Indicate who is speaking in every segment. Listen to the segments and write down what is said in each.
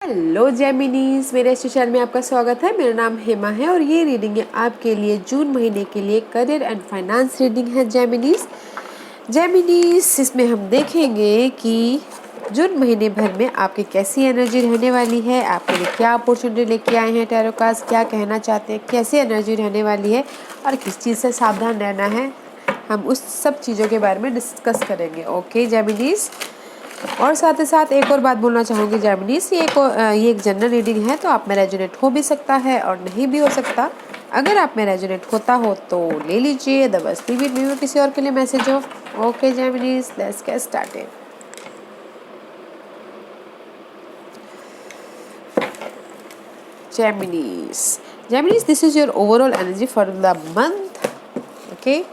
Speaker 1: Hello जेमिनीज, मेरे इस channel में आपका स्वागत है। मेरा नाम हेमा है और ये रीडिंग है आपके लिए जून महीने के लिए करियर एंड फाइनेंस रीडिंग है जेमिनीज इसमें हम देखेंगे कि जून महीने भर में आपकी कैसी एनर्जी रहने वाली है, आपके लिए क्या अपॉर्चुनिटी लेके आए हैं टैरो कार्ड्स, क्या कहना चाहते हैं, कैसी एनर्जी रहने वाली है और किस चीज़ से सावधान रहना है। हम उस सब चीज़ों के बारे में डिस्कस करेंगे। ओके जेमिनीज, और साथ ही साथ एक और बात बोलना चाहूँगी जेमिनीज, ये एक जनरल रीडिंग है, तो आप में रेजोनेट हो भी सकता है और नहीं भी हो सकता। अगर आप में रेजोनेट होता हो तो ले लीजिए, बस लीव इट में किसी और के लिए मैसेज हो। Okay Geminis, let's get started. Geminis, this is your overall energy for the month. Okay,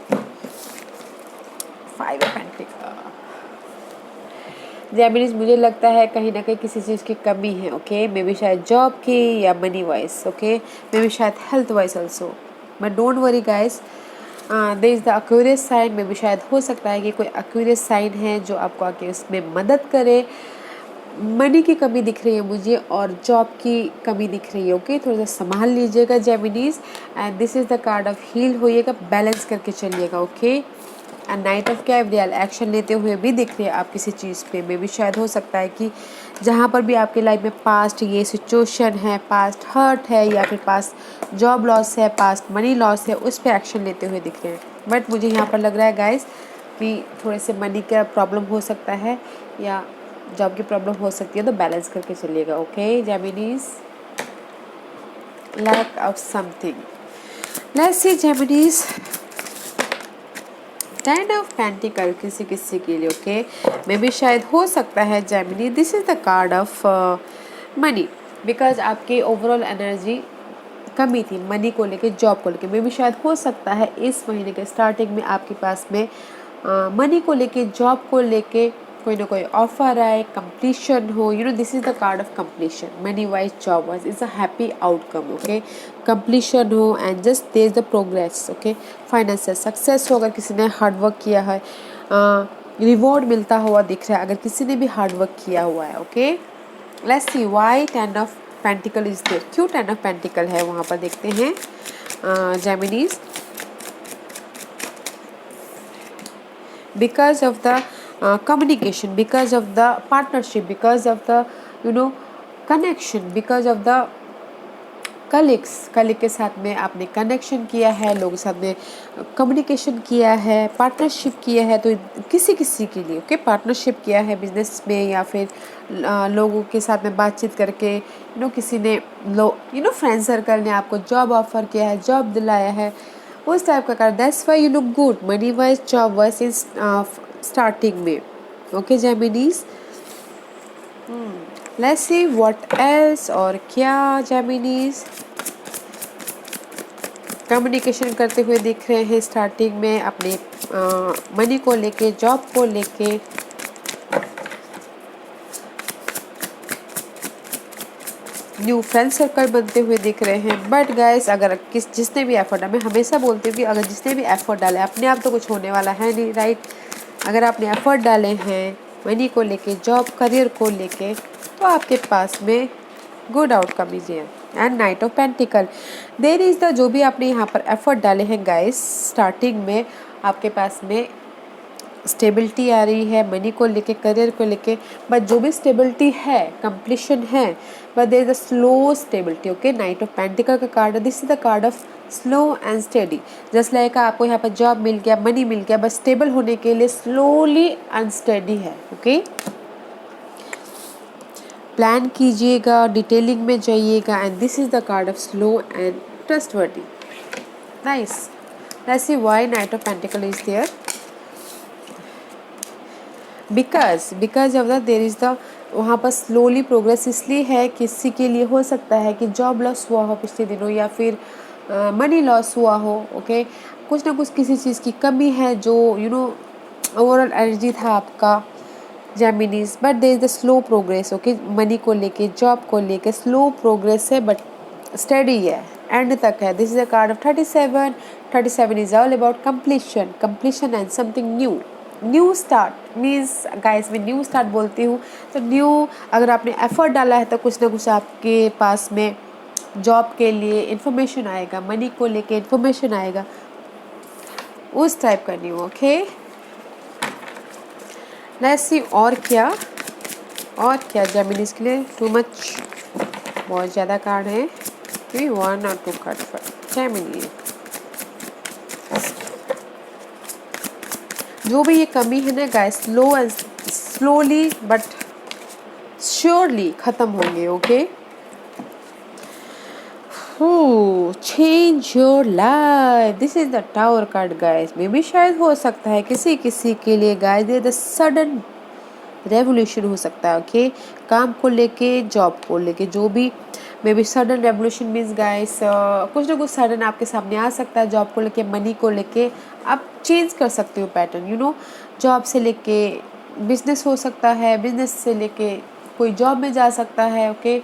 Speaker 1: 5 of Pentacles. जेमिनीज, मुझे लगता है कहीं ना कहीं किसी चीज़ की कमी है। ओके, मे बी शायद जॉब की या money wise, okay, maybe शायद health wise also, but don't worry guys, there is the Aquarius sign. Maybe शायद हो सकता है कि कोई एक्यूरियस साइन है जो आपको आके उसमें मदद करे। मनी की कमी दिख रही है मुझे और जॉब की कमी दिख रही है। ओके, थोड़ा सा संभाल लीजिएगा Geminis. And this is the card of heal, होइएगा, बैलेंस करके चलिएगा। Okay, and night of cavalry, action लेते हुए भी दिख रही है आप किसी चीज़ पे। में भी शायद हो सकता है कि जहाँ पर भी आपके लाइफ में पास्ट ये सिचुएशन है, पास्ट हर्ट है या फिर पास्ट जॉब लॉस है, पास्ट मनी लॉस है, उस पर एक्शन लेते हुए दिख रहे हैं। बट मुझे यहाँ पर लग रहा है गाइस कि थोड़े से मनी का प्रॉब्लम हो सकता है या जॉब की प्रॉब्लम हो सकती है, तो बैलेंस करके चलिएगा। Okay Geminis, lack of something. Let's see Geminis, 10 of pentacle किसी किसी के लिए। ओके, मे भी शायद हो सकता है Gemini, this is the card of money, because आपकी ओवरऑल एनर्जी कमी थी मनी को लेके, जॉब को लेके। मे भी शायद हो सकता है इस महीने के स्टार्टिंग में आपके पास में मनी को लेके, जॉब को लेके कोई ना कोई ऑफर आए, कंप्लीशन हो। This is the card of completion, money wise, job wise, is a happy outcome. Okay, completion हो and just there is the progress. Okay, financial success हो अगर किसी ने हार्डवर्क किया है, रिवॉर्ड मिलता हुआ दिख रहा है अगर किसी ने भी हार्डवर्क किया हुआ है। Okay, let's see why 10 of Pentacle is there, क्यों 10 ऑफ पेंटिकल है वहाँ पर, देखते हैं Geminis. because of the communication, because of the partnership, because of the connection, because of the colleague के साथ में आपने कनेक्शन किया है, लोगों के साथ में कम्युनिकेशन किया है, पार्टनरशिप किया है, तो किसी किसी के लिए ओके पार्टनरशिप किया है बिजनेस में या फिर लोगों के साथ में बातचीत करके, किसी ने फ्रेंड सर्कल ने आपको जॉब ऑफर किया है, जॉब दिलाया है, उस टाइप का card. That's why you look good money wise, job wise in starting में। Okay Geminis, let's see what else, और क्या जेमिनीज कम्युनिकेशन करते हुए दिख रहे हैं स्टार्टिंग में अपने मनी को लेके, जॉब को लेके। न्यू फ्रेंड सर्कल बनते हुए दिख रहे हैं। बट गाइस, अगर जिसने भी एफर्ट, मैं हमेशा बोलती हूँ कि अगर जिसने भी एफर्ट डाले, अपने आप तो कुछ होने वाला है नहीं, राइट। अगर आपने एफर्ट डाले हैं मनी को लेके, जॉब करियर को लेके, तो आपके पास में गुड आउटकम इज है। And night of Pentacle, there is the, जो भी आपने यहाँ पर एफर्ट डाले हैं गाइस स्टार्टिंग में, आपके पास में स्टेबिलिटी आ रही है मनी को लेके, करियर को लेके। बट जो भी स्टेबिलिटी है, कंप्लीशन है, but there is a slow stability. Okay, Knight of Pentacle का कार्ड है, this is the card of slow and steady. Just like आपको यहाँ पर जॉब मिल गया, मनी मिल गया, बस स्टेबल होने के लिए स्लोली अनस्टेडी है। ओके, प्लान कीजिएगा, डिटेलिंग में जाइएगा, and this is the card of slow and trustworthy. Nice, let's see why Knight of Pentacle is there. Because of the there is the, वहाँ पर स्लोली प्रोग्रेस इसलिए है, किसी के लिए हो सकता है कि जॉब लॉस हुआ हो पिछले दिनों या फिर मनी लॉस हुआ हो। ओके, कुछ ना कुछ किसी चीज़ की कमी है जो ओवरऑल एनर्जी था आपका Geminis. But there is the slow progress. Okay, money को लेके, जॉब को लेके स्लो प्रोग्रेस है, बट स्टडी है, एंड तक है। This is a card of 37। 37 is all about completion and something new. New start means guys, मैं new start बोलती हूँ तो न्यू, अगर आपने एफर्ट डाला है तो कुछ ना कुछ आपके पास में जॉब के लिए इंफॉर्मेशन आएगा, मनी को लेके इंफॉर्मेशन आएगा, उस टाइप का न्यू। ओके, लेट्स सी और क्या जेमिनीज के लिए। टू मच, बहुत ज़्यादा कार्ड है। 1 और 2 कार्ड फॉर जेमिनी। जो भी ये कमी है ना गाइस, स्लोली बट श्योरली ख़त्म होंगे। Okay, change your life, this is the tower card guys. Maybe शायद हो सकता है किसी किसी के लिए गाइस ये द सडन रेवोल्यूशन हो सकता है। ओके, काम को लेके, जॉब को लेके, जो भी may be sudden revolution means guys कुछ ना कुछ सडन आपके सामने आ सकता है। जॉब को लेके, मनी को लेके आप चेंज कर सकते हो पैटर्न, यू नो। जॉब से लेके बिजनेस हो सकता है, बिजनेस से लेके कोई जॉब में जा सकता है। Okay,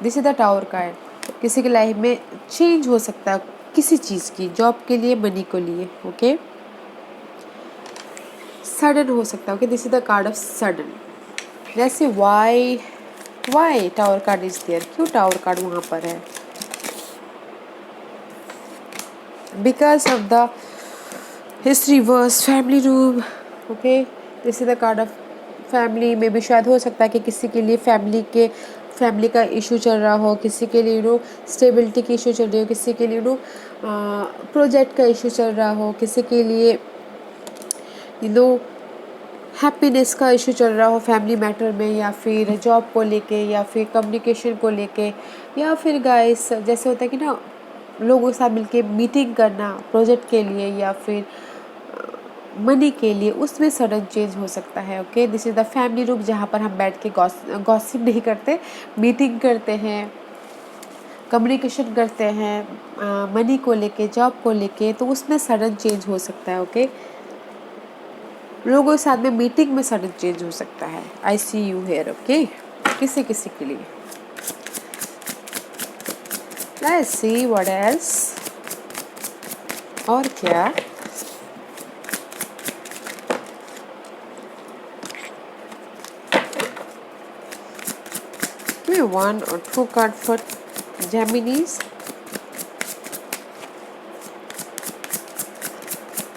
Speaker 1: this is the tower card. किसी की लाइफ में चेंज हो सकता है किसी चीज़ की, जॉब के लिए, मनी को लिए। ओके, सडन हो सकता है। Okay, this is the card of sudden. जैसे why tower card is there, क्यों टावर कार्ड वहाँ पर है? Because of the history versus family room. Okay, this is the card of family में भी शायद हो सकता है कि किसी के लिए फैमिली का इशू चल रहा हो, किसी के लिए स्टेबिलिटी की इशू चल रही हो, किसी के लिए प्रोजेक्ट का इशू चल रहा हो, किसी के लिए हैप्पीनेस का इशू चल रहा हो फैमिली मैटर में, या फिर जॉब को लेके, या फिर कम्युनिकेशन को लेके, या फिर गाइस जैसे होता है कि लोगों के साथ मिलके मीटिंग करना प्रोजेक्ट के लिए, या फिर मनी के लिए, उसमें सडन चेंज हो सकता है। Okay, this is the family room, जहाँ पर हम बैठ के गॉसिप नहीं करते, मीटिंग करते हैं, कम्युनिकेशन करते हैं मनी को लेके, जॉब को लेके, तो उसमें सडन चेंज हो सकता है। ओके, लोगों के साथ में मीटिंग में सडन चेंज हो सकता है। आई सी यू हेयर। ओके, किसी किसी के लिए। लेट्स सी व्हाट एल्स, और क्या? Give me 1 or 2 card for Geminis.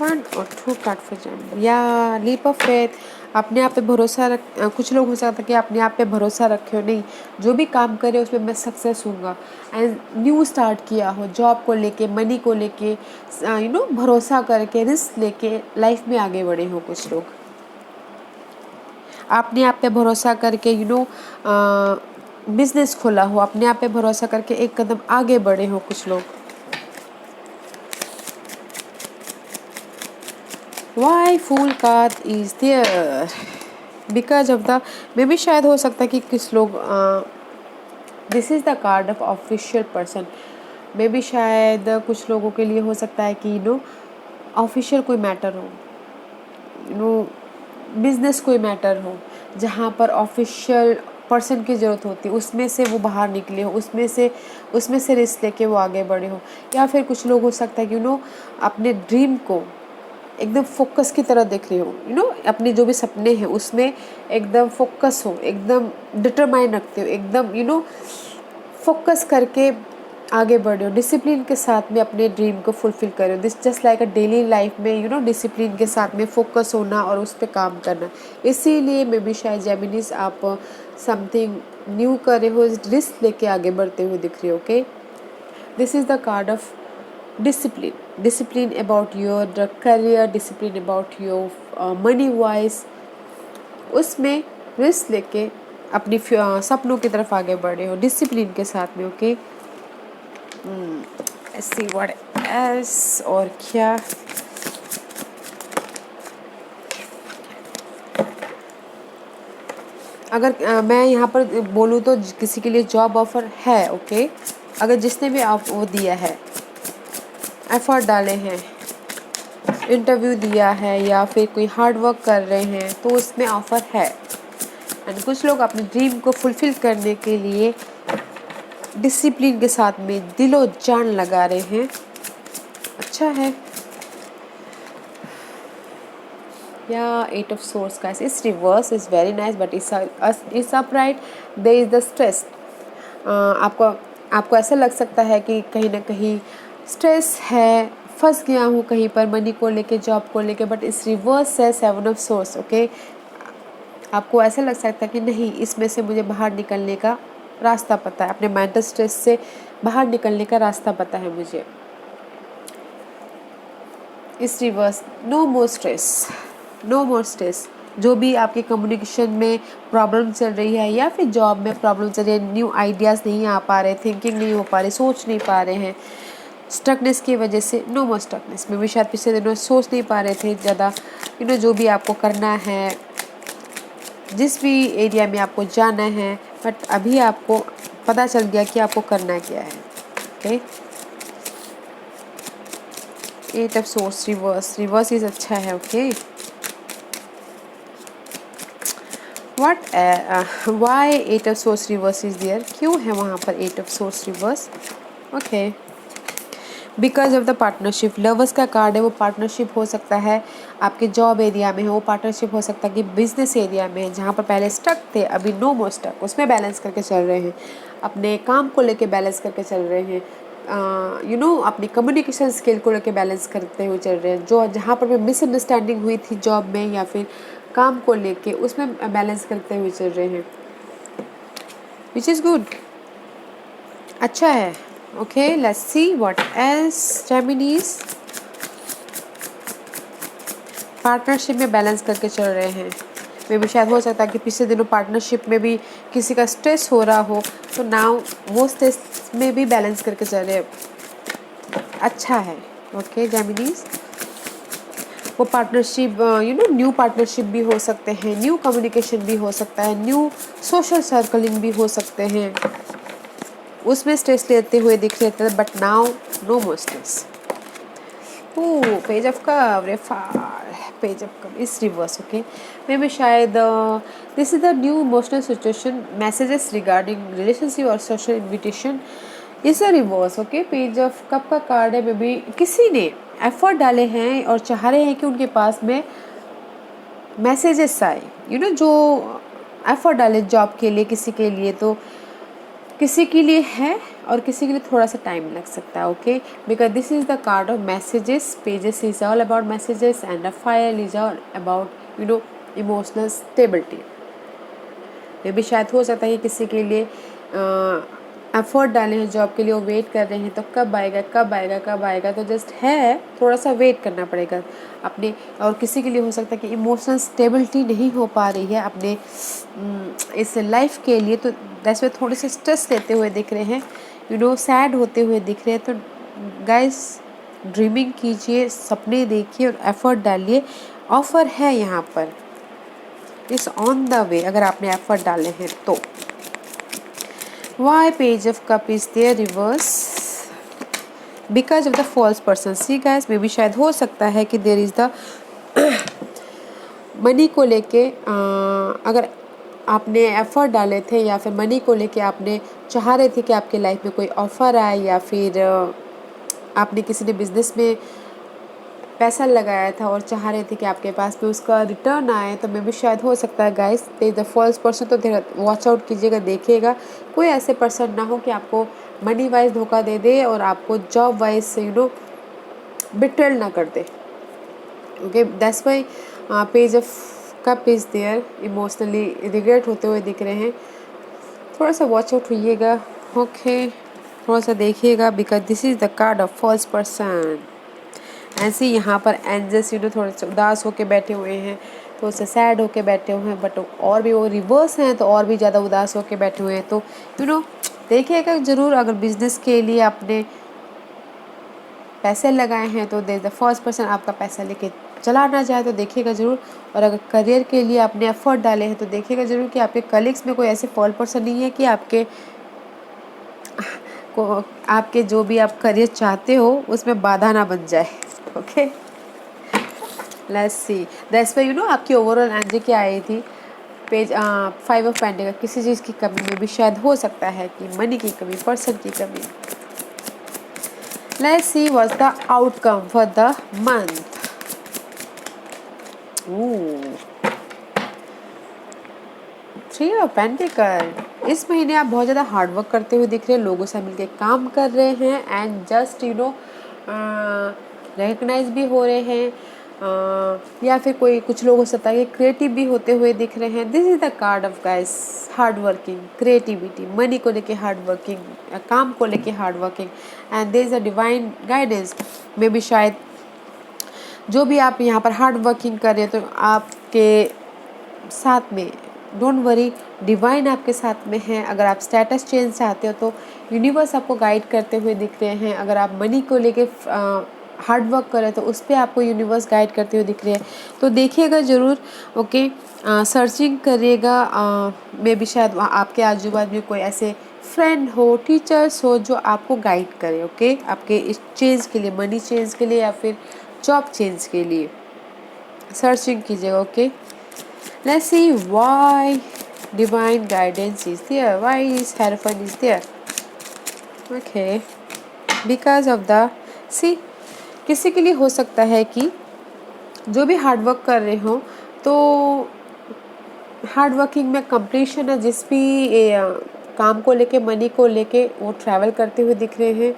Speaker 1: 1 or 2 card for Gemini. या लीप ऑफ फेथ, अपने आप पे भरोसा कुछ लोग हो सकता है कि अपने आप पे भरोसा रखे हो, नहीं जो भी काम करे उसमें मैं सक्सेस हूँगा, एंड न्यू स्टार्ट किया हो जॉब को लेके, मनी को लेके, भरोसा करके, रिस्क लेके लाइफ में आगे बढ़े हो। कुछ लोग अपने आप पे भरोसा करके बिजनेस खोला हो, अपने आप पे भरोसा करके एक कदम आगे बढ़े हो कुछ लोग। Why Fool card is there? Because of the, मे भी शायद हो सकता है कि किस लोग, this is the card of official person. Maybe शायद कुछ लोगों के लिए हो सकता है कि ऑफिशियल कोई मैटर हो, बिजनेस कोई मैटर हो, जहाँ पर ऑफिशियल पर्सन की ज़रूरत होती है, उसमें से वो बाहर निकले हो, उसमें से रिस्क लेके वो आगे बढ़े हो। या फिर कुछ लोग हो सकता है कि अपने ड्रीम को एकदम फोकस की तरह देख रहे हो, अपने जो भी सपने हैं उसमें एकदम फोकस हो, एकदम डिटरमाइन रखते हो, एकदम फोकस करके आगे बढ़े हो, डिसिप्लिन के साथ में अपने ड्रीम को फुलफिल करो। This just like a daily life में डिसिप्लिन के साथ में फोकस होना और उस पर काम करना। इसीलिए मे भी शायद जेमिनीज आप समथिंग न्यू कर रहे हो, रिस्क लेके आगे बढ़ते हुए दिख रहे हो। Okay, this is the card of discipline about your career, discipline about your money wise, उसमें रिस्क लेके अपनी सपनों की तरफ आगे बढ़े हो डिसिप्लिन के साथ में। ओके, सी व्हाट एल्स, और क्या? अगर मैं यहाँ पर बोलूँ तो किसी के लिए जॉब ऑफर है। ओके, अगर जिसने भी आप वो दिया है, एफर्ट डाले हैं, इंटरव्यू दिया है, या फिर कोई हार्ड वर्क कर रहे हैं, तो उसमें ऑफ़र है। एंड कुछ लोग अपने ड्रीम को फुलफ़िल करने के लिए डिसिप्लिन के साथ में दिलो जान लगा रहे हैं। अच्छा है। Yeah, Eight of Swords, guys. It's reverse. It's very nice, but it's upright. There is the stress. आपको आपको ऐसा लग सकता है कि कहीं ना कहीं स्ट्रेस है, फंस गया हूँ कहीं पर मनी को लेके, जॉब को लेके, बट इस रिवर्स है 7 of Swords. ओके, आपको ऐसा लग सकता है कि नहीं, इसमें से मुझे बाहर निकलने का रास्ता पता है, अपने मेंटल स्ट्रेस से बाहर निकलने का रास्ता पता है मुझे. इस reverse, no more stress, no more stress. जो भी आपके कम्युनिकेशन में प्रॉब्लम चल रही है या फिर जॉब में प्रॉब्लम चल रही है, न्यू आइडियाज़ नहीं आ पा रहे, थिंकिंग नहीं हो पा रही, सोच नहीं पा रहे हैं, स्टकनेस की वजह से, नो मोर स्टकनेस. में भी शायद पिछले दिनों सोच नहीं पा रहे थे ज़्यादा, जो भी आपको करना है, जिस भी एरिया में आपको जाना है, बट अभी आपको पता चल गया कि आपको करना क्या है. Okay, Eight of Swords reverse, reverse is अच्छा है. Okay, why Eight of Swords reverse is there, क्यों है वहाँ पर Eight of Swords reverse? Okay, because of the partnership. Lovers का कार्ड है, वो पार्टनरशिप हो सकता है आपके जॉब एरिया में है, वो पार्टनरशिप हो सकता है कि बिजनेस एरिया में है, जहाँ पर पहले स्टक थे अभी नो मोर स्टक, उसमें बैलेंस करके चल रहे हैं, अपने काम को लेके बैलेंस करके चल रहे हैं, अपनी कम्युनिकेशन स्किल को लेके बैलेंस करते हुए चल रहे हैं. जो जहाँ पर भी मिसअंडरस्टैंडिंग हुई थी जॉब में या फिर काम को लेके, उसमें बैलेंस करते हुए चल रहे हैं, विच इज़ गुड, अच्छा है. Okay, let's see what else. Geminis partnership में बैलेंस करके चल रहे हैं. मे भी शायद हो सकता है कि पिछले दिनों पार्टनरशिप में भी किसी का स्ट्रेस हो रहा हो, तो नाउ वो स्ट्रेस में भी बैलेंस करके चल रहे हैं, अच्छा है. ओके जेमिनीज, वो पार्टनरशिप न्यू पार्टनरशिप भी हो सकते हैं, न्यू कम्युनिकेशन भी हो सकता है, न्यू सोशल सर्कलिंग भी हो सकते हैं, उसमें स्ट्रेस लेते हुए दिख रहे थे, but now no more stress. Page of cup, page of cup is reverse. Okay, maybe शायद this is the new emotional situation, messages regarding relationship और social invitation is a reverse. Okay, page of cup का card है, may be किसी ने effort डाले हैं और चाह रहे हैं कि उनके पास में मैसेजेस आए, जो एफर्ट डाले जॉब के लिए, किसी के लिए, तो किसी के लिए है और किसी के लिए थोड़ा सा टाइम लग सकता है. Okay, because this is the card of messages. Pages is all about messages and the fire is all about emotional stability. Maybe शायद हो सकता है कि किसी के लिए एफर्ट डाले हैं जॉब के लिए, वो वेट कर रहे हैं, तो कब आएगा कब आएगा कब आएगा, तो जस्ट है, थोड़ा सा वेट करना पड़ेगा अपने. और किसी के लिए हो सकता है कि इमोशनल स्टेबिलिटी नहीं हो पा रही है अपने इस लाइफ के लिए, तो दैट्स व्हाई थोड़े से स्ट्रेस लेते हुए दिख रहे हैं, सैड होते हुए दिख रहे हैं. तो गाइस, ड्रीमिंग कीजिए, सपने देखिए और एफर्ट डालिए. ऑफर है यहाँ पर, इट्स ऑन द वे, अगर आपने एफर्ट डाले हैं तो. Why page of cup is there reverse? Because of the false person. See guys, मे भी शायद हो सकता है कि there is the मनी को लेके अगर आपने एफर्ट डाले थे या फिर मनी को लेके आपने चाह रहे थे कि आपके लाइफ में कोई ऑफ़र आए, या फिर आपने किसी ने बिजनेस में पैसा लगाया था और चाह रहे थे कि आपके पास में उसका रिटर्न आए, तो मे भी शायद हो सकता है गाइस द फॉल्स पर्सन. तो वॉच आउट कीजिएगा, देखिएगा कोई ऐसे पर्सन ना हो कि आपको मनी वाइज धोखा दे दे और आपको जॉब वाइज से बिट्रेल ना कर दे. Okay, that's why page of cup is there. Emotionally regret होते हुए दिख रहे हैं, थोड़ा सा वॉच आउट होइएगा. ओके, थोड़ा सा देखिएगा, because this is the card of false person. ऐसे यहाँ पर एंजल्स थोड़े से उदास होके बैठे हुए हैं, तो उससे सैड होके बैठे हुए हैं, बट और भी वो रिवर्स हैं तो और भी ज़्यादा उदास होके बैठे हुए हैं. तो देखिएगा ज़रूर, अगर बिजनेस के लिए आपने पैसे लगाए हैं तो द फर्स्ट पर्सन आपका पैसा लेके चला ना जाए, तो देखिएगा ज़रूर. और अगर करियर के लिए आपने एफर्ट डाले हैं तो देखिएगा ज़रूर कि आपके कलीग्स में कोई ऐसे फॉल पर्सन नहीं है कि आपके जो भी आप करियर चाहते हो उसमें बाधा ना बन जाए. Okay, let's C. That's why आपकी ओवरऑल एनर्जी क्या आई थी. पेज 5 ऑफ पेंटिकल, किसी चीज़ की कमी में भी शायद हो सकता है कि मनी की कमी, पर्सन की कमी. Let's see what's the outcome for the month. Three of pentacle. इस महीने आप बहुत ज़्यादा हार्ड वर्क करते हुए दिख रहे हैं, लोगों से मिलकर काम कर रहे हैं एंड जस्ट रिकग्नाइज भी हो रहे हैं, या फिर कोई कुछ लोग हो सकता है कि क्रिएटिव भी होते हुए दिख रहे हैं। This is the card of guys, hard working, creativity, money को लेके हार्ड वर्किंग, काम को लेके hard working and there is a divine guidance. Maybe शायद जो भी आप यहाँ पर हार्ड वर्किंग कर रहे हैं तो आपके साथ में, डोंट वरी, डिवाइन आपके साथ में है। अगर आप स्टेटस चेंज चाहते हो तो यूनिवर्स आपको गाइड करते हुए दिख रहे हैं। अगर आप मनी को लेके हार्ड वर्क करें तो उस पर आपको यूनिवर्स गाइड करते हुए दिख रहे हैं, तो देखिएगा ज़रूर। ओके, सर्चिंग करिएगा, मे भी शायद आपके आजू बाजू में कोई ऐसे फ्रेंड हो, टीचर्स हो जो आपको गाइड करे। ओके, आपके इस चेंज के लिए, मनी चेंज के लिए या फिर जॉब चेंज के लिए सर्चिंग कीजिएगा। Okay, let's see why divine guidance is there, why is Hierophant is there. Okay, because of the, see, किसी के लिए हो सकता है कि जो भी हार्ड वर्क कर रहे हो तो हार्ड वर्किंग में कंप्लीशन है, जिस भी काम को लेके, मनी को लेके वो ट्रैवल करते हुए दिख रहे हैं,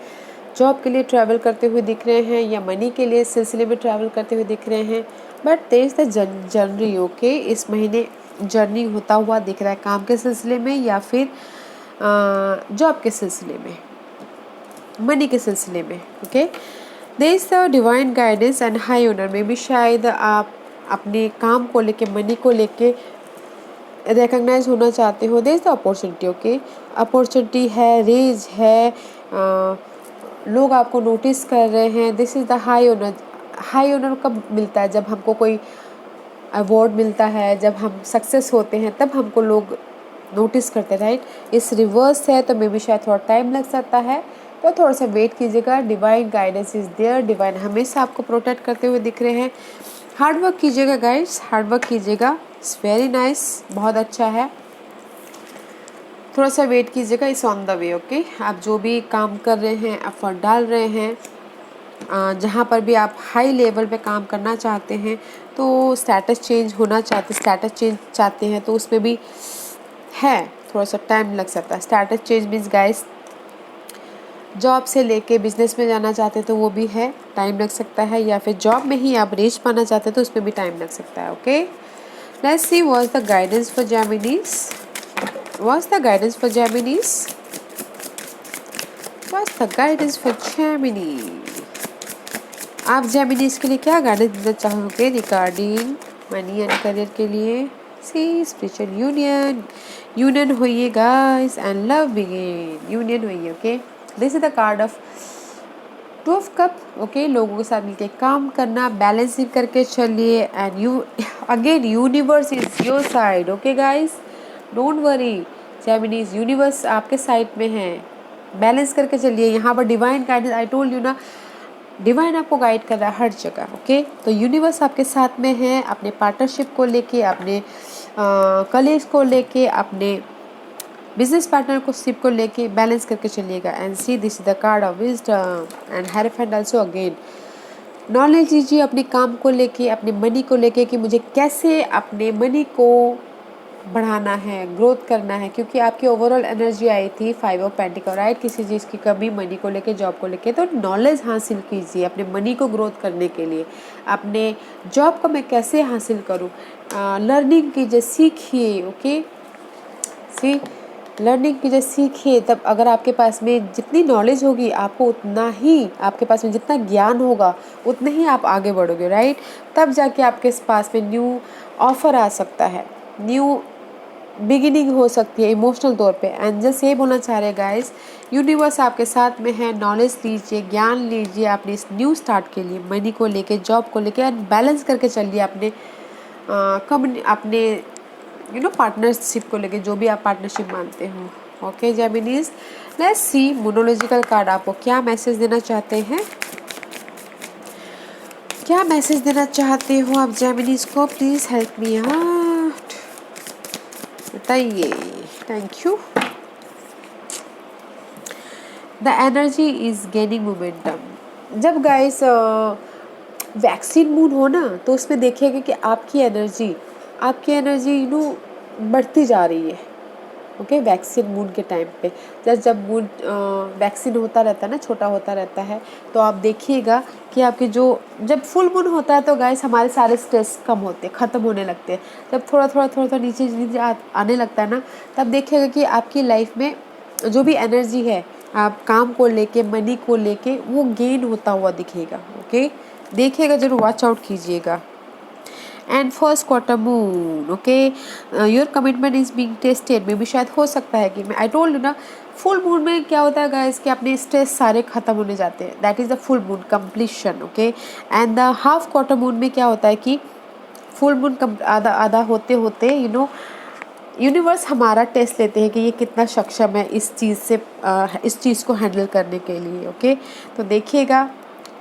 Speaker 1: जॉब के लिए ट्रैवल करते हुए दिख रहे हैं या मनी के लिए सिलसिले में ट्रैवल करते हुए दिख रहे हैं। But there is the journey. Okay, इस महीने जर्नी होता हुआ दिख रहा है, काम के सिलसिले में या फिर जॉब के सिलसिले में, मनी के सिलसिले में। Okay, there is the divine guidance and high honour. में भी शायद आप अपने काम को लेके, मनी को लेके रिकग्नाइज होना चाहते हो। There is the opportunity. Okay, opportunity है, रेज है, लोग आपको नोटिस कर रहे हैं। This is the high honour. High honour कब मिलता है? जब हमको कोई अवार्ड मिलता है, जब हम सक्सेस होते हैं, तब हमको लोग नोटिस करते हैं, राइट। इस रिवर्स है तो मे बी शायद थोड़ा टाइम लग सकता है, तो थोड़ा सा वेट कीजिएगा। Divine guidance is there, divine हमेशा आपको प्रोटेक्ट करते हुए दिख रहे हैं। हार्ड वर्क कीजिएगा गाइड्स, हार्ड वर्क कीजिएगा, इट्स वेरी नाइस, बहुत अच्छा है। थोड़ा सा वेट कीजिएगा, it's on the way. Okay, आप जो भी काम कर रहे हैं, एफर्ट डाल रहे हैं, जहाँ पर भी आप हाई लेवल पे काम करना चाहते हैं, तो स्टेटस चेंज होना चाहते हैं तो उसमें भी है, थोड़ा सा टाइम लग सकता है। Status change means guys, job से लेके बिजनेस में जाना चाहते हैं तो वो भी है, टाइम लग सकता है, या फिर जॉब में ही आप रीच पाना चाहते हैं तो उसमें भी टाइम लग सकता है। Okay, let's see what's the guidance for Geminis, what's the guidance for Geminis, what's the guidance for Gemini. आप जेमिनीज के लिए क्या गाइडेंस देना चाहोगे रिगार्डिंग मनी एंड करियर के लिए? सी स्पिरिचुअल यूनियन होइए guys and love begin, union होइए। Okay, this is the card of two of cup. Okay, लोगों के साथ मिलकर काम करना, बैलेंसिंग करके चलिए and you again universe is your side. Okay guys, don't worry, Geminis universe आपके साइड में है, बैलेंस करके चलिए। यहाँ पर divine guidance, I told you ना, डिवाइन आपको गाइड कर रहा है हर जगह। ओके, तो यूनिवर्स आपके साथ में है, अपने पार्टनरशिप को लेके, अपने कलीग्स को लेके, अपने बिजनेस पार्टनर को शिप को लेके बैलेंस करके चलिएगा। And see this is the card of wisdom and hierophant also. Again knowledge लीजिए अपने काम को लेके, अपने मनी को लेके, कि मुझे कैसे अपने मनी को बढ़ाना है, ग्रोथ करना है, क्योंकि आपकी ओवरऑल एनर्जी आई थी 5 ऑफ पेंटिकल, राइट। किसी चीज़ की कमी, मनी को लेके, जॉब को लेके, तो नॉलेज हासिल कीजिए अपने मनी को ग्रोथ करने के लिए। अपने जॉब को मैं कैसे हासिल करूँ, लर्निंग कीजिए, सीखिए। ओके, सी लर्निंग कीजिए, सीखिए। तब अगर आपके पास में जितनी नॉलेज होगी, आपको उतना ही, आपके पास में जितना ज्ञान होगा उतने ही आप आगे बढ़ोगे, राइट। तब जाके आपके पास में न्यू ऑफर आ सकता है, न्यू बिगिनिंग हो सकती है इमोशनल तौर पे। एंड जस्ट ये बोलना चाह रहे हैं गाइस, यूनिवर्स आपके साथ में है, नॉलेज लीजिए, ज्ञान लीजिए अपने इस न्यू स्टार्ट के लिए, मनी को लेके, जॉब को लेके, एंड बैलेंस करके चलिए अपने अपने पार्टनरशिप को लेके, जो भी आप पार्टनरशिप मानते हो। Okay Geminis, let's C मोनोलॉजिकल card आपको क्या मैसेज देना चाहते हैं, क्या मैसेज देना चाहते हो आप जेमिनीज को? प्लीज हेल्प मी आउट, बताइए। Thank you. The energy is gaining momentum. जब गाइस वैक्सीन मून हो ना, तो उसमें देखिएगा कि आपकी एनर्जी बढ़ती जा रही है। ओके, वैक्सीन मून के टाइम पे जब मून वैक्सीन होता रहता है ना, छोटा होता रहता है, तो आप देखिएगा कि आपके जो जब फुल मून होता है तो गाइस हमारे सारे स्ट्रेस कम होते हैं, ख़त्म होने लगते हैं। जब थोड़ा नीचे नीचे आने लगता है ना, तब देखिएगा कि आपकी लाइफ में जो भी एनर्जी है, आप काम को लेके, मनी को लेके, वो गेन होता हुआ दिखेगा। ओके, देखिएगा, जरूर वॉच आउट कीजिएगा। And first quarter moon, okay, your commitment is being tested. Maybe शायद हो सकता है कि मैं आई टोल्ड यू ना, फुल मून में क्या होता है गाइस कि अपने स्ट्रेस सारे खत्म होने जाते हैं। That is the full moon completion. Okay, and the half quarter moon में क्या होता है कि फुल मून आधा आधा होते होते यूनिवर्स हमारा टेस्ट लेते हैं कि ये कितना सक्षम है इस चीज़ को हैंडल करने के लिए। ओके, तो देखिएगा,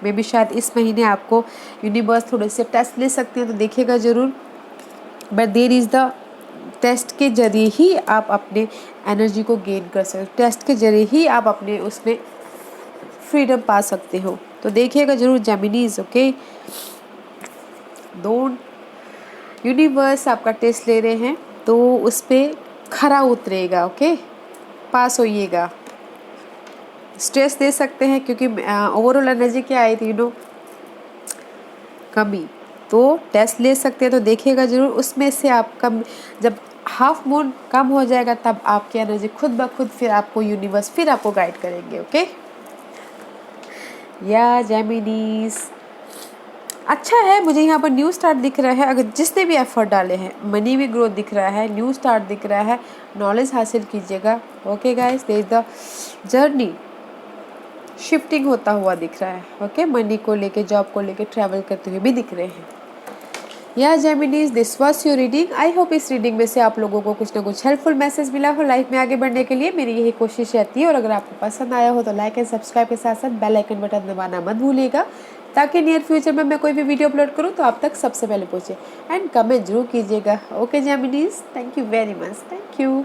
Speaker 1: मे भी शायद इस महीने आपको यूनिवर्स थोड़े से टेस्ट ले सकते हैं, तो देखिएगा ज़रूर। But there is the test के जरिए ही आप अपने एनर्जी को गेन कर सकते हो, टेस्ट के जरिए ही आप अपने उसमें फ्रीडम पा सकते हो। तो देखिएगा ज़रूर जेमिनीज। ओके, डोंट, यूनिवर्स आपका टेस्ट ले रहे हैं तो उस पर खरा उतरेगा। ओके, पास होइएगा। स्ट्रेस दे सकते हैं क्योंकि ओवरऑल एनर्जी क्या आई थी कमी, तो टेस्ट ले सकते हैं। तो देखिएगा ज़रूर, उसमें से आप कम, जब हाफ मून कम हो जाएगा तब आपकी एनर्जी खुद ब खुद फिर आपको यूनिवर्स फिर आपको गाइड करेंगे। ओके, या जेमिनीज, अच्छा है, मुझे यहाँ पर न्यू स्टार्ट दिख रहा है। अगर जिसने भी एफर्ट डाले हैं, मनी भी ग्रोथ दिख रहा है, न्यू स्टार्ट दिख रहा है, नॉलेज हासिल कीजिएगा। Okay guys, there is the journey shifting होता हुआ दिख रहा है। ओके, मनी को लेके, जॉब को लेके ट्रैवल करते हुए भी दिख रहे हैं। या Geminis, this was your reading. I hope इस रीडिंग में से आप लोगों को कुछ ना कुछ हेल्पफुल मैसेज मिला हो लाइफ में आगे बढ़ने के लिए। मेरी यही कोशिश रहती है। और अगर आपको पसंद आया हो तो लाइक एंड सब्सक्राइब के साथ साथ बेल आइकन बटन दबाना मत भूलिएगा, ताकि नियर फ्यूचर में मैं कोई भी वीडियो अपलोड करूँ तो आप तक सबसे पहले पहुँचे। एंड कमेंट जरूर कीजिएगा। Okay Geminis, thank you very much, thank you.